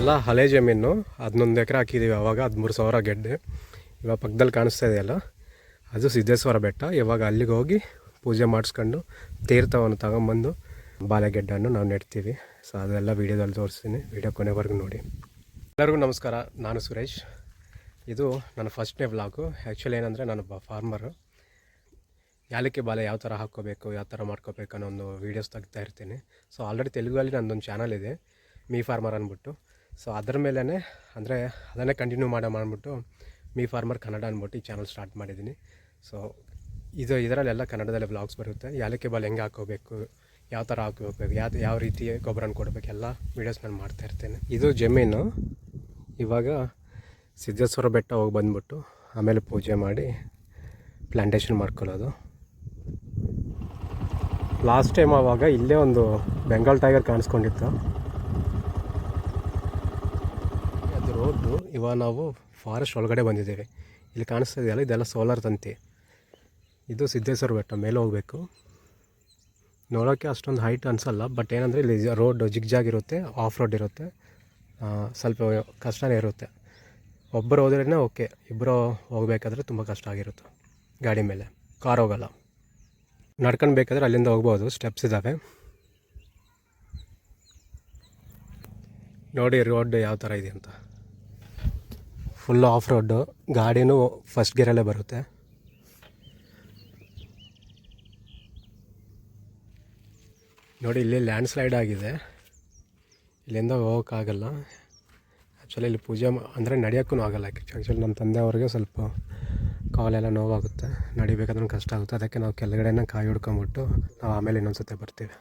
ಇದೆಲ್ಲ ಹಳೆ ಜಮೀನು. 11 ಎಕರೆ ಹಾಕಿದ್ದೀವಿ ಆವಾಗ, 13,000 ಗೆಡ್ಡೆ. ಇವಾಗ ಪಕ್ಕದಲ್ಲಿ ಕಾಣಿಸ್ತಾ ಇದೆಯಲ್ಲ, ಅದು ಸಿದ್ದೇಶ್ವರ ಬೆಟ್ಟ. ಇವಾಗ ಅಲ್ಲಿಗೆ ಹೋಗಿ ಪೂಜೆ ಮಾಡಿಸ್ಕೊಂಡು ತೀರ್ಥವನ್ನು ತಗೊಂಬಂದು ಬಾಳೆಗೆಡ್ಡನ್ನು ನಾವು ನೆಡ್ತೀವಿ. ಸೊ ಅದೆಲ್ಲ ವೀಡಿಯೋದಲ್ಲಿ ತೋರಿಸ್ತೀನಿ, ವೀಡಿಯೋ ಕೊನೆವರೆಗೂ ನೋಡಿ. ಎಲ್ಲರಿಗೂ ನಮಸ್ಕಾರ, ನಾನು ಸುರೇಶ್. ಇದು ನನ್ನ ಫಸ್ಟ್ನೇ ವ್ಲಾಗು. ಆ್ಯಕ್ಚುಲಿ ಏನಂದರೆ ನಾನು ಫಾರ್ಮರು. ಯಾಲಕ್ಕಿ ಬಾಳೆ ಯಾವ ಥರ ಹಾಕ್ಕೋಬೇಕು, ಯಾವ ಥರ ಮಾಡ್ಕೋಬೇಕು ಅನ್ನೋ ಒಂದು ವೀಡಿಯೋಸ್ ತೆಗ್ತಾ ಇರ್ತೀನಿ. ಸೊ ಆಲ್ರೆಡಿ ತೆಲುಗಲ್ಲಿ ನನ್ನದೊಂದು ಚಾನಲ್ ಇದೆ, ಮೀ ಫಾರ್ಮರ್ ಅಂದ್ಬಿಟ್ಟು. ಸೊ ಅದ್ರ ಮೇಲೇ ಅಂದರೆ ಅದನ್ನೇ ಕಂಟಿನ್ಯೂ ಮಾಡಿಬಿಟ್ಟು ಮೀ ಫಾರ್ಮರ್ ಕನ್ನಡ ಅಂದ್ಬಿಟ್ಟು ಈ ಚಾನಲ್ ಸ್ಟಾರ್ಟ್ ಮಾಡಿದ್ದೀನಿ. ಸೊ ಇದರಲ್ಲೆಲ್ಲ ಕನ್ನಡದಲ್ಲೇ ವ್ಲಾಗ್ಸ್ ಬರುತ್ತೆ. ಯಾಲಕ್ಕಿ ಬಾಳೆ ಹೆಂಗೆ ಹಾಕ್ಕೋಬೇಕು, ಯಾವ ಥರ ಹಾಕೋಬೇಕು, ಯಾವ ರೀತಿ ಗೊಬ್ಬರನ ಕೊಡಬೇಕು, ಎಲ್ಲ ವೀಡಿಯೋಸ್ ನಾನು ಮಾಡ್ತಾಯಿರ್ತೇನೆ. ಇದು ಜಮೀನು. ಇವಾಗ ಸಿದ್ದೇಶ್ವರ ಬೆಟ್ಟ ಹೋಗಿ ಬಂದ್ಬಿಟ್ಟು ಆಮೇಲೆ ಪೂಜೆ ಮಾಡಿ ಪ್ಲ್ಯಾಂಟೇಷನ್ ಮಾಡ್ಕೊಳ್ಳೋದು. ಲಾಸ್ಟ್ ಟೈಮ್ ಆವಾಗ ಇಲ್ಲೇ ಒಂದು ಬೆಂಗಾಲ್ ಟೈಗರ್ ಕಾಣಿಸ್ಕೊಂಡಿತ್ತು. ಅದು ರೋಡು. ಇವಾಗ ನಾವು ಫಾರೆಸ್ಟ್ ಒಳಗಡೆ ಬಂದಿದ್ದೇವೆ. ಇಲ್ಲಿ ಕಾಣಿಸ್ತಾ ಇದೆಯಲ್ಲ, ಇದೆಲ್ಲ ಸೋಲಾರ್ ತಂತಿ. ಇದು ಸಿದ್ದೇಶ್ವರ ಬೆಟ್ಟ, ಮೇಲೆ ಹೋಗಬೇಕು. ನೋಡೋಕ್ಕೆ ಅಷ್ಟೊಂದು ಹೈಟ್ ಅನಿಸಲ್ಲ, ಬಟ್ ಏನಂದರೆ ಇಲ್ಲಿ ರೋಡ್ ಜಿಗ್ಜಾಗ್ ಇರುತ್ತೆ, ಆಫ್ ರೋಡ್ ಇರುತ್ತೆ, ಸ್ವಲ್ಪ ಕಷ್ಟನೇ ಇರುತ್ತೆ. ಒಬ್ಬರು ಹೋದ್ರೇ ಓಕೆ, ಇಬ್ಬರು ಹೋಗಬೇಕಾದ್ರೆ ತುಂಬ ಕಷ್ಟ ಆಗಿರುತ್ತೆ. ಗಾಡಿ ಮೇಲೆ ಕಾರ್ ಹೋಗಲ್ಲ, ನಡ್ಕೊಂಡು ಬೇಕಾದ್ರೆ ಅಲ್ಲಿಂದ ಹೋಗ್ಬೋದು, ಸ್ಟೆಪ್ಸ್ ಇದ್ದಾವೆ. ನೋಡಿ ರೋಡ್ ಯಾವ ಥರ ಇದೆ ಅಂತ. ಫುಲ್ ಆಫ್ ರೋಡು, ಗಾಡಿನೂ ಫಸ್ಟ್ ಗೇರಲ್ಲೇ ಬರುತ್ತೆ. ನೋಡಿ ಇಲ್ಲಿ ಲ್ಯಾಂಡ್ ಸ್ಲೈಡ್ ಆಗಿದೆ, ಇಲ್ಲಿಂದ ಹೋಗೋಕ್ಕಾಗಲ್ಲ. ಆ್ಯಕ್ಚುಲಿ ಇಲ್ಲಿ ಪೂಜೆ ಅಂದರೆ ನಡೆಯೋಕ್ಕೂ ಆಗಲ್ಲ. ಆ್ಯಕ್ಚುಲಿ ನಮ್ಮ ತಂದೆಯವ್ರಿಗೆ ಸ್ವಲ್ಪ ಕಾಲೆಲ್ಲ ನೋವಾಗುತ್ತೆ, ನಡಿಬೇಕಾದ್ರೂ ಕಷ್ಟ ಆಗುತ್ತೆ. ಅದಕ್ಕೆ ನಾವು ಕೆಳಗಡೆನ ಕಾಯಿ ಹಿಡ್ಕೊಂಬಿಟ್ಟು ನಾವು ಆಮೇಲೆ ಇನ್ನೊಂದು ಸತಿ ಬರ್ತೀವಿ.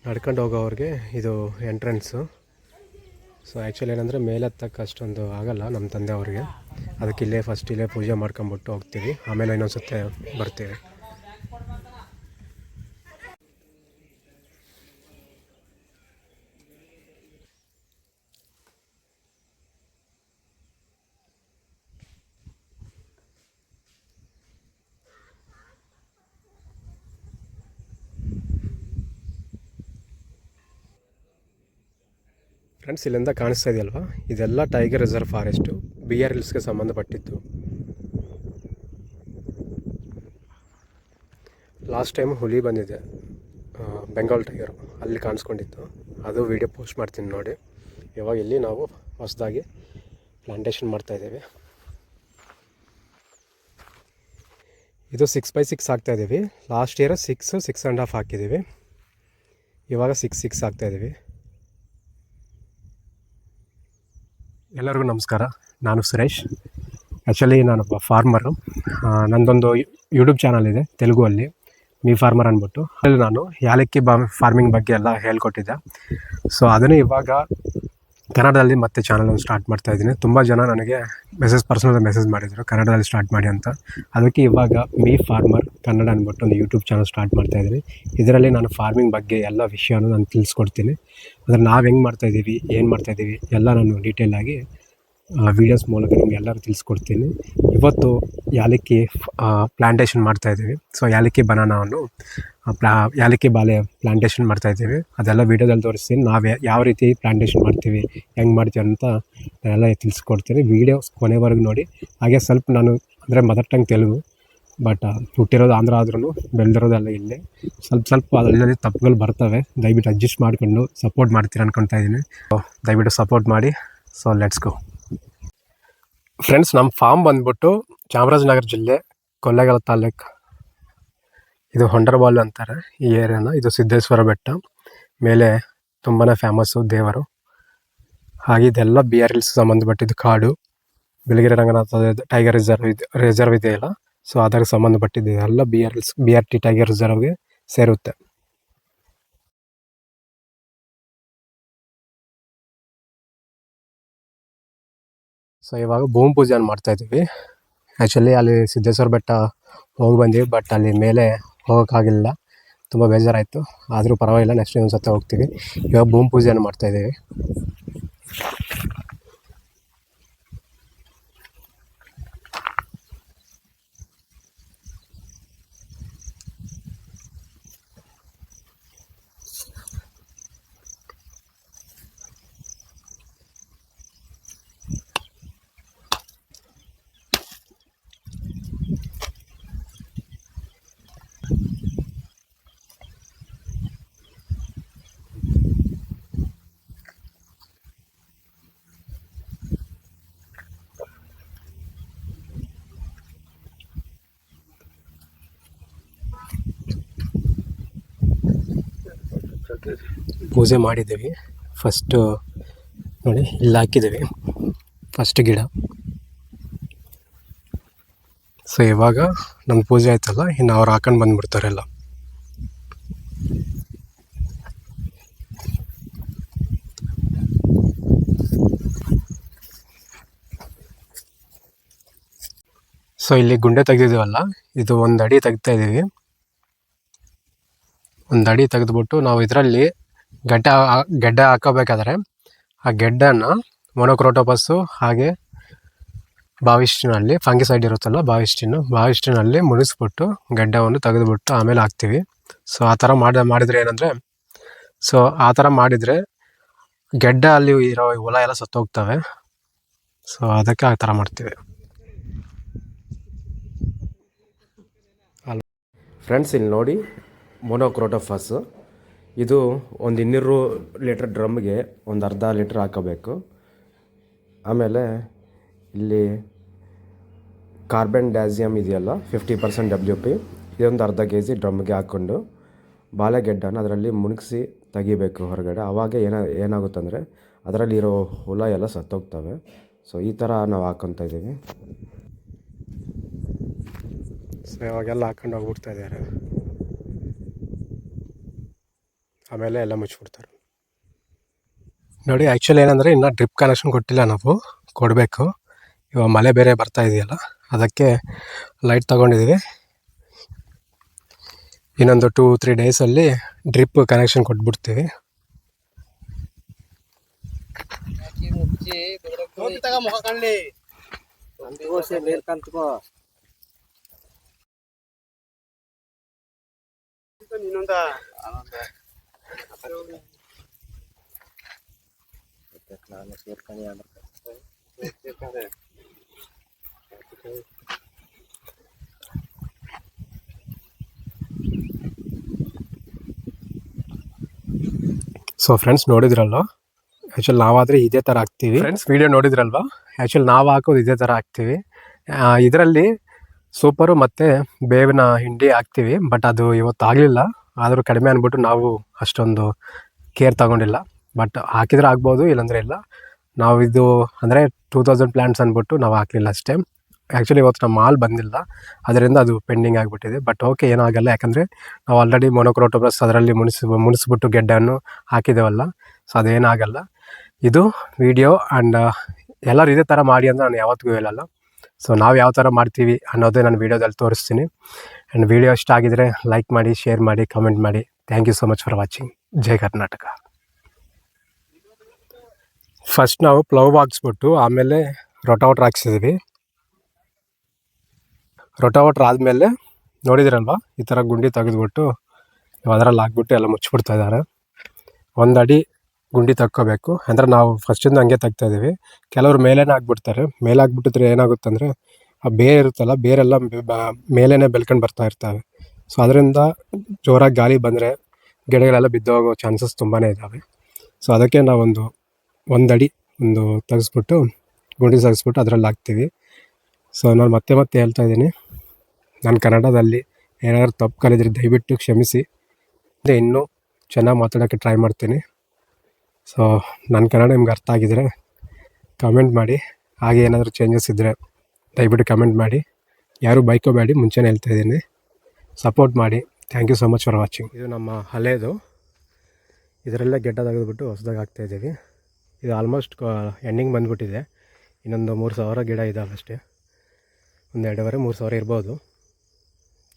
ನಡ್ಕೊಂಡು ಹೋಗೋವ್ರಿಗೆ ಇದು ಎಂಟ್ರೆನ್ಸು. ಸೊ ಆ್ಯಕ್ಚುಲಿ ಏನಂದರೆ ಮೇಲೆ ಹತ್ತಕ್ಕೆ ಅಷ್ಟೊಂದು ಆಗೋಲ್ಲ ನಮ್ಮ ತಂದೆಯವ್ರಿಗೆ. ಅದಕ್ಕೆ ಇಲ್ಲೇ ಫಸ್ಟ್ ಇಲ್ಲೇ ಪೂಜೆ ಮಾಡ್ಕೊಂಬಿಟ್ಟು ಹೋಗ್ತೀವಿ, ಆಮೇಲೆ ಇನ್ನೊಂದು ಸತಿ ಬರ್ತೀವಿ. ಫ್ರೆಂಡ್ಸ್, ಇಲ್ಲಿಂದ ಕಾಣಿಸ್ತಾ ಇದೆಯಲ್ವಾ, ಇದೆಲ್ಲ ಟೈಗರ್ ರಿಸರ್ವ್ ಫಾರೆಸ್ಟು, BR ಹಿಲ್ಸ್ಗೆ ಸಂಬಂಧಪಟ್ಟಿದ್ದು. ಲಾಸ್ಟ್ ಟೈಮ್ ಹುಲಿ ಬಂದಿದೆ, ಬೆಂಗಾಲ್ ಟೈಗರು, ಅಲ್ಲಿ ಕಾಣಿಸ್ಕೊಂಡಿತ್ತು. ಅದು ವೀಡಿಯೋ ಪೋಸ್ಟ್ ಮಾಡ್ತೀನಿ ನೋಡಿ. ಇವಾಗ ಇಲ್ಲಿ ನಾವು ಹೊಸದಾಗಿ ಪ್ಲಾಂಟೇಷನ್ ಮಾಡ್ತಾಯಿದ್ದೀವಿ. ಇದು 6x6 ಹಾಕ್ತಾಯಿದ್ದೀವಿ. ಲಾಸ್ಟ್ ಇಯರ್ 6.5 ಹಾಕಿದ್ದೀವಿ. ಇವಾಗ 6 ಹಾಕ್ತಾಯಿದ್ದೀವಿ. ಎಲ್ಲರಿಗೂ ನಮಸ್ಕಾರ, ನಾನು ಸುರೇಶ್. ಆ್ಯಕ್ಚುಲಿ ನಾನೊಬ್ಬ ಫಾರ್ಮರು. ನನ್ನದೊಂದು ಯೂಟ್ಯೂಬ್ ಚಾನಲ್ ಇದೆ ತೆಲುಗಲ್ಲಿ, ಮೀ ಫಾರ್ಮರ್ ಅಂದ್ಬಿಟ್ಟು. ಅಲ್ಲಿ ನಾನು ಯಾಲಕ್ಕಿ ಫಾರ್ಮಿಂಗ್ ಬಗ್ಗೆ ಎಲ್ಲ ಹೇಳ್ಕೊಟ್ಟಿದ್ದೆ. ಸೊ ಅದನ್ನೇ ಇವಾಗ ಕನ್ನಡದಲ್ಲಿ ಮತ್ತೆ ಚಾನಲನ್ನು ಸ್ಟಾರ್ಟ್ ಮಾಡ್ತಾಯಿದ್ದೀನಿ. ತುಂಬ ಜನ ನನಗೆ ಪರ್ಸನಲ್ ಮೆಸೇಜ್ ಮಾಡಿದರು ಕನ್ನಡದಲ್ಲಿ ಸ್ಟಾರ್ಟ್ ಮಾಡಿ ಅಂತ. ಅದಕ್ಕೆ ಇವಾಗ ಮೀ ಫಾರ್ಮರ್ ಕನ್ನಡ ಅಂದ್ಬಿಟ್ಟು ಒಂದು ಯೂಟ್ಯೂಬ್ ಚಾನಲ್ ಸ್ಟಾರ್ಟ್ ಮಾಡ್ತಾಯಿದ್ದೀನಿ. ಇದರಲ್ಲಿ ನಾನು ಫಾರ್ಮಿಂಗ್ ಬಗ್ಗೆ ಎಲ್ಲ ವಿಷಯನೂ ನಾನು ತಿಳಿಸ್ಕೊಡ್ತೀನಿ. ಅಂದರೆ ನಾವು ಹೆಂಗೆ ಮಾಡ್ತಾಯಿದ್ದೀವಿ, ಏನು ಮಾಡ್ತಾಯಿದ್ದೀವಿ ಎಲ್ಲ ನಾನು ಡೀಟೇಲಾಗಿ ವೀಡಿಯೋಸ್ ಮೂಲಕ ನಿಮ್ಗೆ ಎಲ್ಲರೂ ತಿಳಿಸ್ಕೊಡ್ತೀನಿ. ಇವತ್ತು ಯಾಲಕ್ಕಿ ಪ್ಲ್ಯಾಂಟೇಷನ್ ಮಾಡ್ತಾಯಿದ್ದೀವಿ. ಸೊ ಯಾಲಕ್ಕಿ ಬನಾನವನ್ನು ಯಾಲಕ್ಕಿ ಬಾಳೆ ಪ್ಲ್ಯಾಂಟೇಷನ್ ಮಾಡ್ತಾಯಿದ್ದೀವಿ. ಅದೆಲ್ಲ ವೀಡಿಯೋದಲ್ಲಿ ತೋರಿಸ್ತೀನಿ. ನಾವು ಯಾವ ರೀತಿ ಪ್ಲ್ಯಾಂಟೇಷನ್ ಮಾಡ್ತೀವಿ, ಹೆಂಗೆ ಮಾಡ್ತೀವಿ ಅಂತ ಎಲ್ಲ ತಿಳಿಸ್ಕೊಡ್ತೀನಿ. ವೀಡಿಯೋ ಕೊನೆವರೆಗೂ ನೋಡಿ. ಹಾಗೆ ಸ್ವಲ್ಪ ನಾನು ಅಂದರೆ ಮದರ್ ಟಂಗ್ ತೆಲುಗು, ಬಟ್ ಹುಟ್ಟಿರೋದು ಆಂಧ್ರ ಆದ್ರೂ ಬೆಳೆದಿರೋದೆಲ್ಲ ಇಲ್ಲೇ. ಸ್ವಲ್ಪ ಅದರಲ್ಲಿ ತಪ್ಪುಗಳು ಬರ್ತವೆ, ದಯವಿಟ್ಟು ಅಡ್ಜಸ್ಟ್ ಮಾಡಿಕೊಂಡು ಸಪೋರ್ಟ್ ಮಾಡ್ತೀರ ಅಂದ್ಕೊತಾ ಇದ್ದೀನಿ. ದಯವಿಟ್ಟು ಸಪೋರ್ಟ್ ಮಾಡಿ. So let's go. ಫ್ರೆಂಡ್ಸ್, ನಮ್ಮ ಫಾರ್ಮ್ ಬಂದ್ಬಿಟ್ಟು ಚಾಮರಾಜನಗರ ಜಿಲ್ಲೆ, ಕೊಳ್ಳೇಗಾಲ ತಾಲೂಕು. ಇದು ಹೊಂಡರಬಾಲು ಅಂತಾರೆ ಈ ಏರಿಯಾನ. ಇದು ಸಿದ್ದೇಶ್ವರ ಬೆಟ್ಟ ಮೇಲೆ ತುಂಬಾ ಫೇಮಸ್ಸು ದೇವರು. ಹಾಗೆ ಇದೆಲ್ಲ BR ಹಿಲ್ಸ್ ಸಂಬಂಧಪಟ್ಟಿದ್ದು ಕಾಡು. ಬಿಳಿಗಿರಿ ರಂಗನಾಥ ಟೈಗರ್ ರಿಸರ್ವ್ ಇದೆಯಲ್ಲ, ಸೊ ಅದಕ್ಕೆ ಸಂಬಂಧಪಟ್ಟಿದ್ದು ಎಲ್ಲ BRT ಟೈಗರ್ ರಿಸರ್ವ್ಗೆ ಸೇರುತ್ತೆ. ಸೊ ಇವಾಗ ಭೂಮಿ ಪೂಜೆಯನ್ನು ಮಾಡ್ತಾಯಿದ್ದೀವಿ. ಆ್ಯಕ್ಚುಲಿ ಅಲ್ಲಿ ಸಿದ್ದೇಶ್ವರ ಬೆಟ್ಟ ಹೋಗಿ ಬಂದೀವಿ, ಬಟ್ ಅಲ್ಲಿ ಮೇಲೆ ಹೋಗೋಕ್ಕಾಗಿಲ್ಲ, ತುಂಬ ಬೇಜಾರಾಯಿತು. ಆದರೂ ಪರವಾಗಿಲ್ಲ, ನೆಕ್ಸ್ಟ್ ಇನ್ನೊಂದು ಸತಿ ಹೋಗ್ತೀವಿ. ಇವಾಗ ಭೂಮಿ ಪೂಜೆಯನ್ನು ಮಾಡ್ತಾಯಿದ್ದೀವಿ. ಪೂಜೆ ಮಾಡಿದ್ದೀವಿ. ಫಸ್ಟು ನೋಡಿ ಇಲ್ಲಿ ಹಾಕಿದ್ದೀವಿ ಫಸ್ಟ್ ಗಿಡ. ಸೊ ಇವಾಗ ನಮ್ಮ ಪೂಜೆ ಆಯ್ತಲ್ಲ, ಇನ್ನು ಅವ್ರು ಹಾಕೊಂಡು ಬಂದುಬಿಡ್ತಾರೆಲ್ಲ. ಸೊ ಇಲ್ಲಿ ಗುಂಡೆ ತೆಗ್ದಿದ್ದೀವಲ್ಲ, ಇದು 1 ಅಡಿ ತೆಗ್ತಾ ಇದ್ದೀವಿ. 1 ಅಡಿ ತೆಗೆದ್ಬಿಟ್ಟು ನಾವು ಇದರಲ್ಲಿ ಗೆಡ್ಡೆ ಹಾಕೋಬೇಕಾದ್ರೆ ಆ ಗೆಡ್ಡೆನ ಮೊನೊಕ್ರೋಟೋಪಸ್ಸು ಹಾಗೆ ಬಾವಿಸ್ಟಿನಲ್ಲಿ ಫಂಗಿಸೈಡ್ ಇರುತ್ತಲ್ಲ, ಬಾವಿಸ್ಟಿನಲ್ಲಿ ಮುನಿಸ್ಬಿಟ್ಟು ಗೆಡ್ಡೆವನ್ನು ತೆಗೆದುಬಿಟ್ಟು ಆಮೇಲೆ ಹಾಕ್ತೀವಿ. ಸೊ ಆ ಥರ ಮಾಡಿದರೆ ಏನಂದರೆ, ಸೊ ಆ ಥರ ಮಾಡಿದರೆ ಗೆಡ್ಡೆ ಅಲ್ಲಿ ಇರೋ ಹುಳ ಎಲ್ಲ ಸತ್ತೋಗ್ತವೆ. ಸೊ ಅದಕ್ಕೆ ಆ ಥರ ಮಾಡ್ತೀವಿ. ಫ್ರೆಂಡ್ಸ್, ಇಲ್ಲಿ ನೋಡಿ ಮೊನೊಕ್ರೋಟೋಫಸ್. ಇದು ಒಂದು 200 ಲೀಟ್ರ್ ಡ್ರಮ್ಗೆ ಒಂದು ಅರ್ಧ ಲೀಟ್ರ್ ಹಾಕೋಬೇಕು. ಆಮೇಲೆ ಇಲ್ಲಿ ಕಾರ್ಬನ್ ಡೈಸಿಯಮ್ ಇದೆಯಲ್ಲ 50% WP, ಇದೊಂದು ಅರ್ಧ kg ಡ್ರಮ್ಗೆ ಹಾಕ್ಕೊಂಡು ಬಾಳೆಗೆಡ್ಡನ ಅದರಲ್ಲಿ ಮುಣಗಿಸಿ ತೆಗಿಬೇಕು ಹೊರಗಡೆ. ಆವಾಗ ಏನಾಗುತ್ತಂದರೆ ಅದರಲ್ಲಿರೋ ಹುಳ ಎಲ್ಲ ಸತ್ತೋಗ್ತವೆ. ಸೊ ಈ ಥರ ನಾವು ಹಾಕ್ಕೊತಾ ಇದ್ದೀವಿ. ಸೊ ಇವಾಗೆಲ್ಲ ಹಾಕೊಂಡು ಹೋಗ್ಬಿಡ್ತಾ ಇದ್ದಾರೆ. ಆಮೇಲೆ ಎಲ್ಲ ಮುಚ್ಚಿಬಿಡ್ತಾರೆ ನೋಡಿ. ಆ್ಯಕ್ಚುಲಿ ಏನಂದರೆ ಇನ್ನೂ ಡ್ರಿಪ್ ಕನೆಕ್ಷನ್ ಕೊಟ್ಟಿಲ್ಲ, ನಾವು ಕೊಡಬೇಕು. ಇವಾಗ ಮಳೆ ಬೇರೆ ಬರ್ತಾ ಇದೆಯಲ್ಲ, ಅದಕ್ಕೆ ಲೈಟ್ ತೊಗೊಂಡಿದ್ದೀವಿ. ಇನ್ನೊಂದು 2-3 ಡೇಸಲ್ಲಿ ಡ್ರಿಪ್ ಕನೆಕ್ಷನ್ ಕೊಟ್ಬಿಡ್ತೀವಿ. ಸೊ ಫ್ರೆಂಡ್ಸ್, ನೋಡಿದ್ರಲ್ವ, ಆ್ಯಕ್ಚುಲಿ ನಾವಾದರೆ ಇದೇ ಥರ ಹಾಕ್ತೀವಿ. ಫ್ರೆಂಡ್ಸ್, ವಿಡಿಯೋ ನೋಡಿದ್ರಲ್ವ, ಆ್ಯಕ್ಚುಲಿ ನಾವು ಹಾಕೋದು ಇದೇ ಥರ ಹಾಕ್ತೀವಿ. ಇದರಲ್ಲಿ ಸೂಪರು ಮತ್ತು ಬೇವಿನ ಹಿಂಡಿ ಹಾಕ್ತೀವಿ. ಬಟ್ ಅದು ಇವತ್ತು ಆಗಲಿಲ್ಲ, ಆದರೂ ಕಡಿಮೆ ಅಂದ್ಬಿಟ್ಟು ನಾವು ಅಷ್ಟೊಂದು ಕೇರ್ ತಗೊಂಡಿಲ್ಲ. ಬಟ್ ಹಾಕಿದರೆ ಆಗ್ಬೋದು, ಇಲ್ಲಾಂದರೆ ಇಲ್ಲ. ನಾವು ಇದು ಅಂದರೆ 2000 ಪ್ಲ್ಯಾಂಟ್ಸ್ ಅಂದ್ಬಿಟ್ಟು ನಾವು ಹಾಕಲಿಲ್ಲ ಅಷ್ಟೇ. ಆ್ಯಕ್ಚುಲಿ ಇವತ್ತು ನಮ್ಮ ಮಾಲ್ ಬಂದಿಲ್ಲ, ಅದರಿಂದ ಅದು ಪೆಂಡಿಂಗ್ ಆಗಿಬಿಟ್ಟಿದೆ. ಬಟ್ ಓಕೆ, ಏನೂ ಆಗಲ್ಲ. ಯಾಕಂದರೆ ನಾವು ಆಲ್ರೆಡಿ ಮೊನೊಕ್ರೋಟೋಪಸ್ ಅದರಲ್ಲಿ ಮುನಿಸ್ಬಿಟ್ಟು ಗೆಡ್ಡೆಯನ್ನು ಹಾಕಿದ್ದೇವಲ್ಲ. ಸೊ ಅದೇನಾಗಲ್ಲ. ಇದು ವಿಡಿಯೋ ಆ್ಯಂಡ್ ಎಲ್ಲರೂ ಇದೇ ಥರ ಮಾಡಿ ಅಂತ ನಾನು ಯಾವತ್ತಿಗೂ ಹೇಳಲ್ಲ. ಸೊ ನಾವು ಯಾವ ಥರ ಮಾಡ್ತೀವಿ ಅನ್ನೋದೇ ನಾನು ವೀಡಿಯೋದಲ್ಲಿ ತೋರಿಸ್ತೀನಿ. ಆ್ಯಂಡ್ ವಿಡಿಯೋ ಇಷ್ಟ ಆಗಿದರೆ ಲೈಕ್ ಮಾಡಿ, ಶೇರ್ ಮಾಡಿ, ಕಮೆಂಟ್ ಮಾಡಿ. Thank you so much for watching. ಜೈ ಕರ್ನಾಟಕ. ಫಸ್ಟ್ ನಾವು ಪ್ಲವ್ ಹಾಕ್ಸ್ಬಿಟ್ಟು ಆಮೇಲೆ ರೋಟಾವೇಟರ್ ಹಾಕ್ಸಿದ್ದೀವಿ. ರೋಟಾವೇಟರ್ ಆದಮೇಲೆ ನೋಡಿದ್ರಲ್ವ, ಈ ಥರ ಗುಂಡಿ ತೆಗೆದ್ಬಿಟ್ಟು ಅದರಲ್ಲಿ ಹಾಕ್ಬಿಟ್ಟು ಎಲ್ಲ ಮುಚ್ಚಿಬಿಡ್ತಾ ಇದ್ದಾರೆ. 1 ಅಡಿ ಗುಂಡಿ ತಕ್ಕೋಬೇಕು. ಅಂದರೆ ನಾವು ಫಸ್ಟಿಂದ ಹಂಗೆ ತೆಗ್ತಾಯಿದ್ದೀವಿ. ಕೆಲವರು ಮೇಲೇ ಹಾಕ್ಬಿಡ್ತಾರೆ. ಮೇಲೆ ಹಾಕ್ಬಿಟ್ಟಿದ್ರೆ ಏನಾಗುತ್ತಂದರೆ ಆ ಬೇರೆ ಇರುತ್ತಲ್ಲ, ಬೇರೆಲ್ಲ ಮೇಲೇ ಬೆಳ್ಕೊಂಡು ಬರ್ತಾ ಇರ್ತವೆ. ಸೊ ಅದರಿಂದ ಜೋರಾಗಿ ಗಾಳಿ ಬಂದರೆ ಗಿಡಗಳೆಲ್ಲ ಬಿದ್ದೋಗೋ ಚಾನ್ಸಸ್ ತುಂಬಾ ಇದ್ದಾವೆ. ಸೊ ಅದಕ್ಕೆ ನಾವು 1 ಅಡಿ ತೆಗೆಸ್ಬಿಟ್ಟು ಗುಂಡಿ ತೆಗೆಸ್ಬಿಟ್ಟು ಅದರಲ್ಲಿ ಹಾಕ್ತೀವಿ. ಸೊ ನಾನು ಮತ್ತೆ ಹೇಳ್ತಾ ಇದ್ದೀನಿ, ನಾನು ಕನ್ನಡದಲ್ಲಿ ಏನಾದರೂ ತಪ್ಪು ಕಲಿದ್ರೆ ದಯವಿಟ್ಟು ಕ್ಷಮಿಸಿ. ಇನ್ನೂ ಚೆನ್ನಾಗಿ ಮಾತಾಡೋಕ್ಕೆ ಟ್ರೈ ಮಾಡ್ತೀನಿ. ಸೊ ನನ್ನ ಕನ್ನಡ ನಿಮ್ಗೆ ಅರ್ಥ ಆಗಿದರೆ ಕಮೆಂಟ್ ಮಾಡಿ. ಹಾಗೆ ಏನಾದರೂ ಚೇಂಜಸ್ ಇದ್ದರೆ ದಯವಿಟ್ಟು ಕಮೆಂಟ್ ಮಾಡಿ. ಯಾರೂ ಬೈಕೋಬೇಡಿ, ಮುಂಚೆನೇ ಹೇಳ್ತಾ ಇದ್ದೀನಿ. ಸಪೋರ್ಟ್ ಮಾಡಿ. Thank you so much for watching. ಇದು ನಮ್ಮ ಹಳೇದು, ಇದರಲ್ಲೇ ಗೆಡ್ಡ ತೆಗೆದುಬಿಟ್ಟು ಹೊಸದಾಗಿ ಹಾಕ್ತಾಯಿದ್ದೀವಿ. ಇದು ಆಲ್ಮೋಸ್ಟ್ ಎಂಡಿಂಗ್ ಬಂದುಬಿಟ್ಟಿದೆ. ಇನ್ನೊಂದು 3000 ಗಿಡ ಇದ್ದಾವೆ ಅಷ್ಟೇ. ಒಂದು 2,500-3,000 ಇರ್ಬೋದು.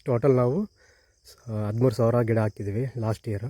ಟೋಟಲ್ ನಾವು 13,000 ಗಿಡ ಹಾಕಿದ್ದೀವಿ ಲಾಸ್ಟ್ ಇಯರು.